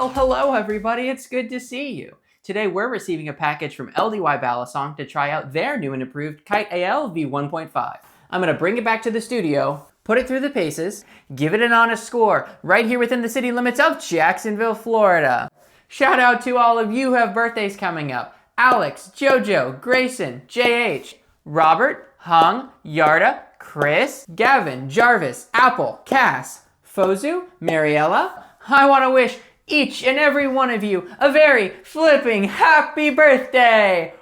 Well, hello everybody, it's good to see you. Today we're receiving a package from LDY Balisong to try out their new and improved Kite-AL v1.5. I'm going to bring it back to the studio, put it through the paces, give it an honest score right here within the city limits of Jacksonville, Florida. Shout out to all of you who have birthdays coming up. Alex, Jojo, Grayson, JH, Robert, Hung, Yarda, Chris, Gavin, Jarvis, Apple, Cass, Fozu, Mariella. I want to wish each and every one of you a very flipping happy birthday!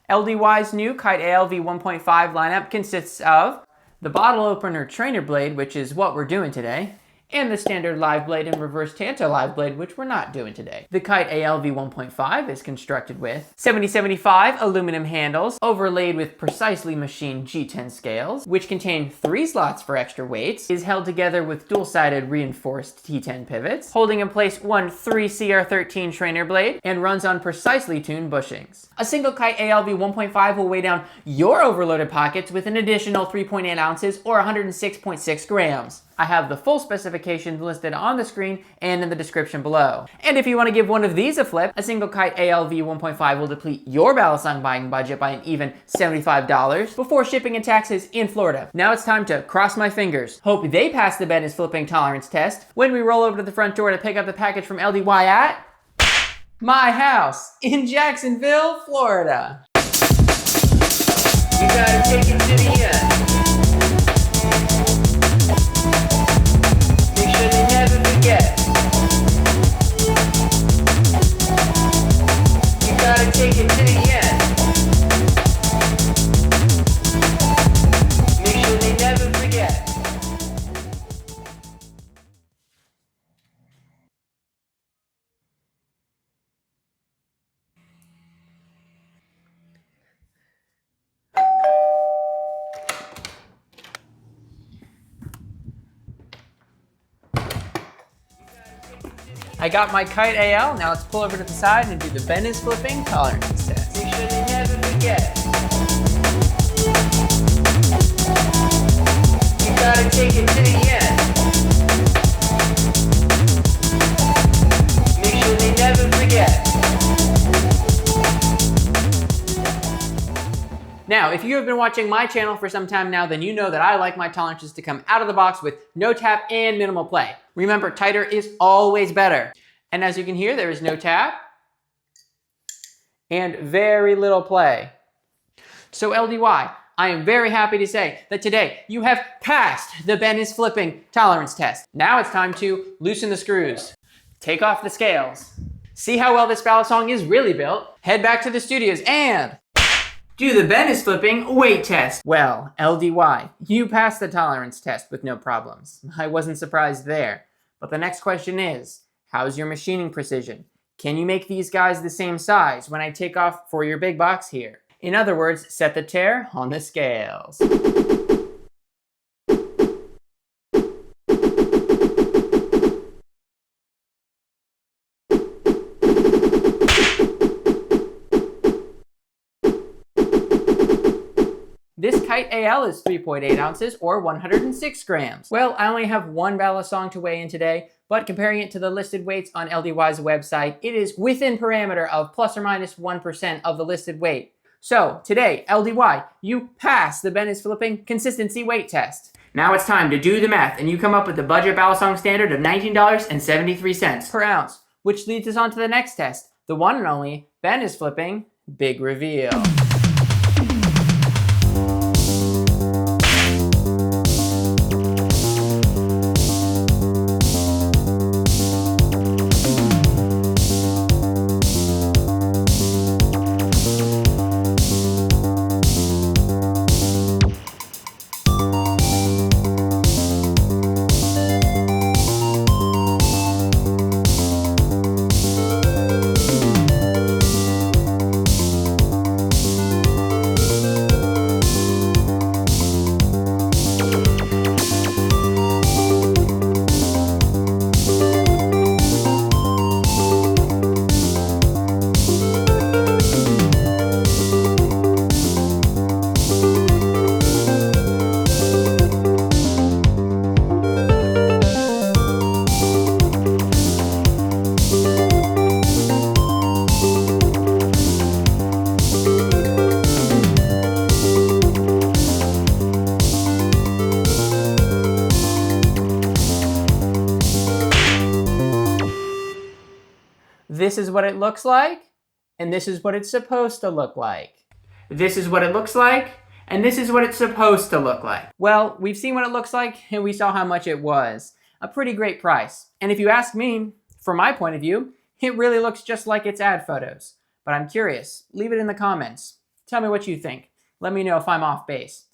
LDY's new Kite-AL v1.5 lineup consists of the bottle opener trainer blade, which is what we're doing today, and the standard live blade and reverse Tanto live blade, which we're not doing today. The Kite-AL v1.5 is constructed with 70/75 aluminum handles overlaid with precisely machined G10 scales, which contain 3 slots for extra weights, is held together with dual-sided reinforced T10 pivots, holding in place one 3CR13 trainer blade, and runs on precisely tuned bushings. A single Kite-AL v1.5 will weigh down your overloaded pockets with an additional 3.8 ounces or 106.6 grams. I have the full specifications listed on the screen and in the description below. And if you want to give one of these a flip, a single Kite-AL v1.5 will deplete your Balisong buying budget by an even $75 before shipping and taxes in Florida. Now it's time to cross my fingers. Hope they pass the Ben is flipping tolerance test when we roll over to the front door to pick up the package from LDY at my house in Jacksonville, Florida. You gotta take it to the end. Never forget. You gotta take it to the end. Make sure they never forget. I got my Kite-AL, now let's pull over to the side and do the Ben is flipping tolerance test. Make sure they never forget. You gotta take it to the end. Make sure they never forget. Now, if you have been watching my channel for some time now, then you know that I like my tolerances to come out of the box with no tap and minimal play. Remember, tighter is always better. And as you can hear, there is no tap and very little play. So LDY, I am very happy to say that today you have passed the Ben is flipping tolerance test. Now it's time to loosen the screws, take off the scales, see how well this Balisong is really built, head back to the studios and do the Ben is flipping weight test. Well, LDY, you passed the tolerance test with no problems. I wasn't surprised there. But the next question is, how's your machining precision? Can you make these guys the same size when I take off for your big box here? In other words, set the tear on the scales. This Kite-AL is 3.8 ounces or 106 grams. Well, I only have one Balisong to weigh in today, but comparing it to the listed weights on LDY's website, it is within parameter of plus or minus 1% of the listed weight. So today, LDY, you pass the Ben is flipping consistency weight test. Now it's time to do the math, and you come up with the budget Balisong standard of $19.73 per ounce, which leads us on to the next test, the one and only Ben is flipping big reveal. this is what it looks like, and this is what it's supposed to look like. This is what it looks like, and this is what it's supposed to look like. Well, we've seen what it looks like, and we saw how much it was. A pretty great price. And if you ask me, from my point of view, it really looks just like its ad photos. But I'm curious. Leave it in the comments. Tell me what you think. Let me know if I'm off base.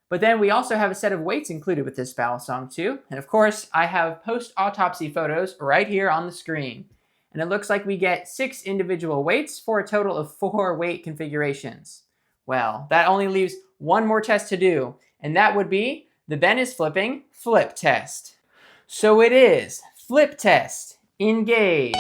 But then we also have a set of weights included with this Balisong too. And of course, I have post-autopsy photos right here on the screen. And it looks like we get 6 individual weights for a total of 4 weight configurations. Well, that only leaves one more test to do, and that would be the Ben is flipping flip test. So it is flip test, engage.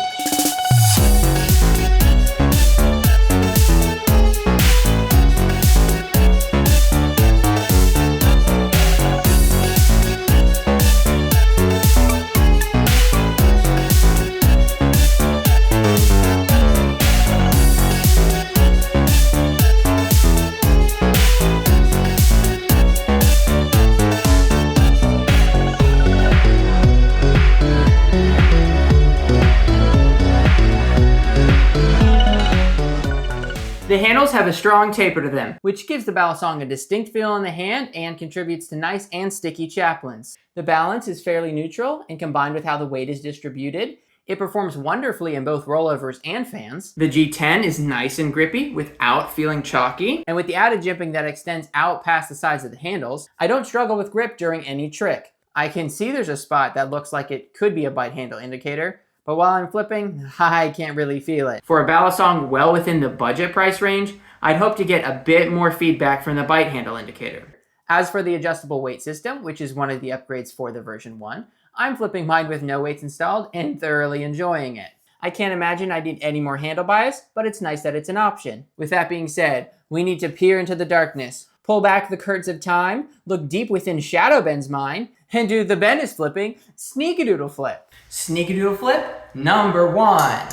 The handles have a strong taper to them, which gives the Balisong a distinct feel in the hand and contributes to nice and sticky chaplins. The balance is fairly neutral, and combined with how the weight is distributed, it performs wonderfully in both rollovers and fans. The G10 is nice and grippy without feeling chalky, and with the added jimping that extends out past the sides of the handles, I don't struggle with grip during any trick. I can see there's a spot that looks like it could be a bite handle indicator, but while I'm flipping, I can't really feel it. For a Balisong well within the budget price range, I'd hope to get a bit more feedback from the bite handle indicator. As for the adjustable weight system, which is one of the upgrades for the version 1, I'm flipping mine with no weights installed and thoroughly enjoying it. I can't imagine I need any more handle bias, but it's nice that it's an option. With that being said, we need to peer into the darkness, pull back the curtains of time, look deep within Shadow Ben's mind, and do the Ben is flipping sneakadoodle flip. Sneakadoodle flip number 1.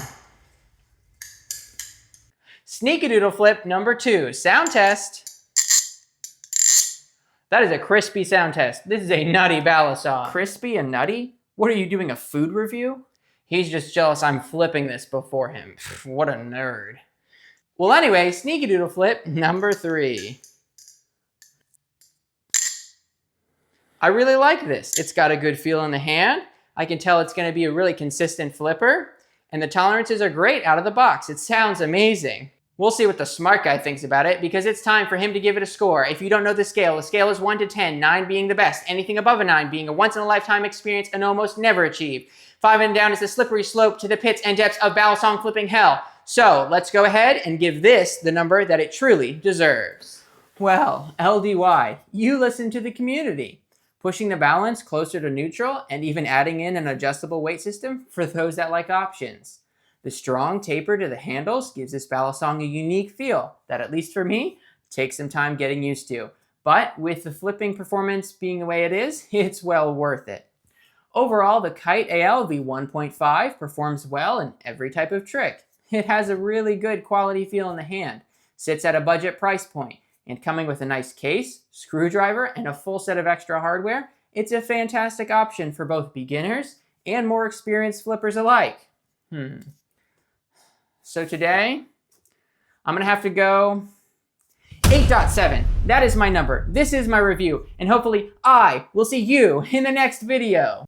Sneakadoodle flip number 2. Sound test. That is a crispy sound test. This is a nutty Balisong. Crispy and nutty? What are you doing, a food review? He's just jealous I'm flipping this before him. What a nerd. Well anyway, sneakadoodle flip number 3. I really like this. It's got a good feel in the hand. I can tell it's going to be a really consistent flipper. And the tolerances are great out of the box. It sounds amazing. We'll see what the smart guy thinks about it because it's time for him to give it a score. If you don't know the scale is 1 to 10, 9 being the best. Anything above a 9 being a once-in-a-lifetime experience and almost never achieved. 5 and down is the slippery slope to the pits and depths of Balisong flipping hell. So let's go ahead and give this the number that it truly deserves. Well, LDY, you listen to the community. Pushing the balance closer to neutral and even adding in an adjustable weight system for those that like options. The strong taper to the handles gives this Balisong a unique feel that, at least for me, takes some time getting used to. But with the flipping performance being the way it is, it's well worth it. Overall, the Kite-AL v1.5 performs well in every type of trick. It has a really good quality feel in the hand, sits at a budget price point, and coming with a nice case, screwdriver, and a full set of extra hardware, it's a fantastic option for both beginners and more experienced flippers alike. So today, I'm gonna have to go 8.7. That is my number. This is my review, and hopefully I will see you in the next video.